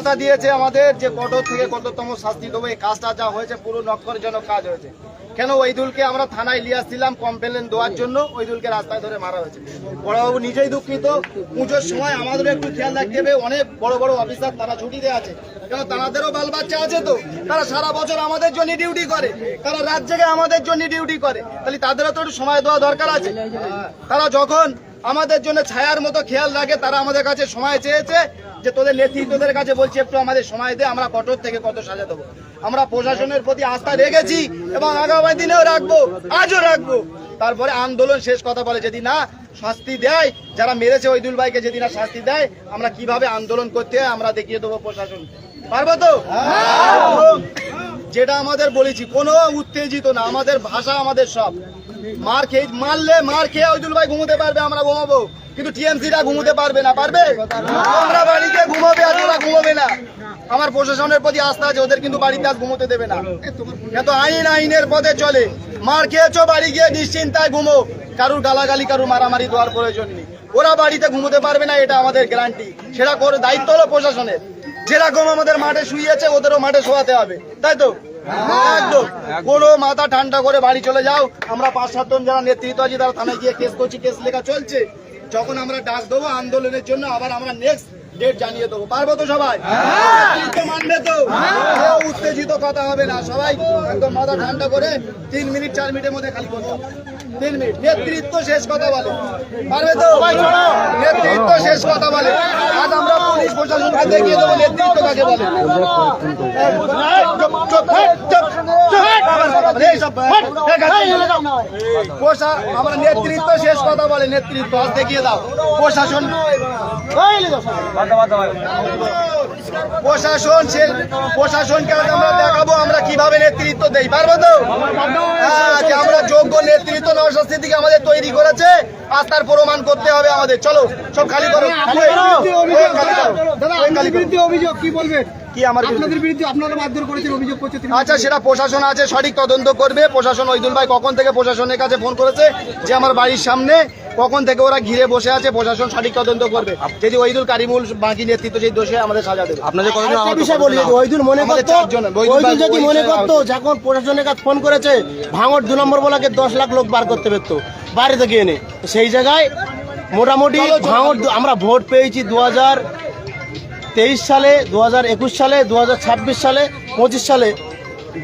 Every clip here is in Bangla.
আস্থা দিয়েছে আমাদের যে কঠোর থেকে কঠোরতম শাস্তি দেবো। এই কাজটা যা হয়েছে পুরো নক্করজনক কাজ হয়েছে। কেন ওইদুলকে আমরা থানায় নিয়ে আসছিলাম কমপ্লেন দেওয়ার জন্য, ওইদুলকে রাস্তায় ধরে মারা হয়েছে। বড়বাবু নিজেই দুঃখিত। পুজোর সময় আমাদেরও একটু খেয়াল রাখতে হবে। অনেক বড় বড় অফিসার তারা ছুটিতে আছে, কেন তাদেরও বাল বাচ্চা আছে, তো তারা সারা বছর আমাদের জন্য ডিউটি করে, তারা রাত জেগে আমাদের জন্য ডিউটি করে, তাহলে তাদেরও তো একটু সময় দেওয়া দরকার আছে। তারা যখন আমাদের জন্য ছায়ার মতো খেয়াল রাখে, তারা আমাদের কাছে সময় চেয়েছে যে তোদের নেতৃত্বদের কাছে বলছি একটু আমাদের সময় দে, আমরা কঠোর থেকে কত সাজা দেবো। আমরা প্রশাসনের প্রতি আস্থা রেখেছি এবং আগামী দিনেও রাখবো, আজও রাখবো। তারপরে আন্দোলন শেষ কথা বলে যদি না শাস্তি দেয়, যারা মেরেছে ওইদুল ভাইকে যদি না শাস্তি দেয়, আমরা কিভাবে আন্দোলন করতে হয় আমরা দেখিয়ে দেবো প্রশাসন। পারবো তো? যেটা আমাদের বলেছি, কোনো উত্তেজিত না, আমাদের ভাষা আমাদের সব। মার খেয়ে ওইদুল ভাই ঘুমোতে পারবে, আমরা ঘুমাবো, কিন্তু টিএমসিরা ঘুমোতে পারবে না। পারবে? আমরা বাড়িতে ঘুমাবে আর ওরা ঘুমাবে না। আমার প্রশাসনের প্রতি আস্থা আছে, ওদের কিন্তু বাড়িতে আজ ঘুমোতে দেবে না। এত আইনের পথে চলে। মার খেয়েছো, বাড়ি গিয়ে নিশ্চিন্তায় ঘুমো, কারুর গালাগালি কারুর মারামারি দেওয়ার প্রয়োজন নেই। ওরা বাড়িতে ঘুমোতে পারবে না, এটা আমাদের গ্যারান্টি। সেটা করে দায়িত্ব হলো প্রশাসনের। যেরকম আমাদের মাঠে শুয়েছে ওদেরও মাঠে শোয়াতে হবে, তাই তো? একদম। কোনো মাথা ঠান্ডা করে বাড়ি চলে যাও। আমরা 5-7 জন যারা নেতৃত্ব আছি তারা থানায় গিয়ে কেস করছি, কেস লেখা চলছে। যখন আমরা ডাক দেবো আন্দোলনের জন্য, আবার আমরা নেক্সট ডেট জানিয়ে দেবো। পারবো তো সবাই? মানবে তো? উত্তেজিত কথা হবে না, সবাই একদম মাথা ঠান্ডা করে 3 মিনিট 4 মিনিটের মধ্যে খালি করবো। 3 মিনিট। নেতৃত্ব শেষ কথা বলে। পারবে তো? নেতৃত্ব শেষ কথা বলে। আজ আমরা পুলিশ প্রশাসনকে দেখিয়ে দেবো নেতৃত্ব কাকে বলে। আমরা নেতৃত্ব শেষ কথা বলে, নেতৃত্ব আজ দেখিয়ে দাও। প্রশাসন প্রশাসনকে আমরা দেখাবো আমরা কিভাবে নেতৃত্ব দেই। পারবো তো? যে আমরা যোগ্য নেতৃত্ব নওশাদ সিদ্দিকী আমাদের তৈরি করেছে, আজ তার প্রমাণ করতে হবে আমাদের। চলো সব খালি করো। অভিযোগ কি বলবেন? কি আমার বিরুদ্ধে আপনারা মারধর করেছেন অভিযোগ করছে? আচ্ছা, সেটা প্রশাসন আছে, সঠিক তদন্ত করবে প্রশাসন। ওইদুল ভাই কখন থেকে প্রশাসনের কাছে ফোন করেছে যে আমার বাড়ির সামনে, কখন থেকে ওরা ঘিরে বসে আছে, প্রশাসন সঠিক তদন্ত করবে। যদি ওইদুল কারিমুল বাকি নেতৃত্ব সেই দোষে আমাদের সাজা দেবে। আপনাদের বিষয় বলি, ওইদুল মনে করতো, ওইদুল যদি মনে করতো যখন প্রশাসনের কাছে ফোন করেছে ভাঙড় 2 নম্বর বলাকে 10 লাখ লোক বার করতে পারতো বাড়িতে গিয়ে এনে, সেই জায়গায় মোটামুটি ভাঙড় আমরা ভোট পেয়েছি 2023 সালে, 2021 সালে, 2026 সালে, 25 সালে,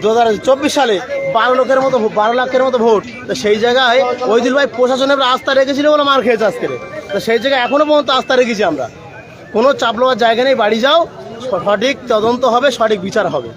2024 সালে 12 লাখের মতো ভোট। তো সেই জায়গায় ওইদুল ভাই প্রশাসনের আস্থা রেখেছিল বলে মার খেয়েছে আজকে। তো সেই জায়গায় এখনো পর্যন্ত আস্থা রেখেছি আমরা। কোনো চাপ লওয়ার জায়গা নেই, বাড়ি যাও, সঠিক তদন্ত হবে, সঠিক বিচার হবে।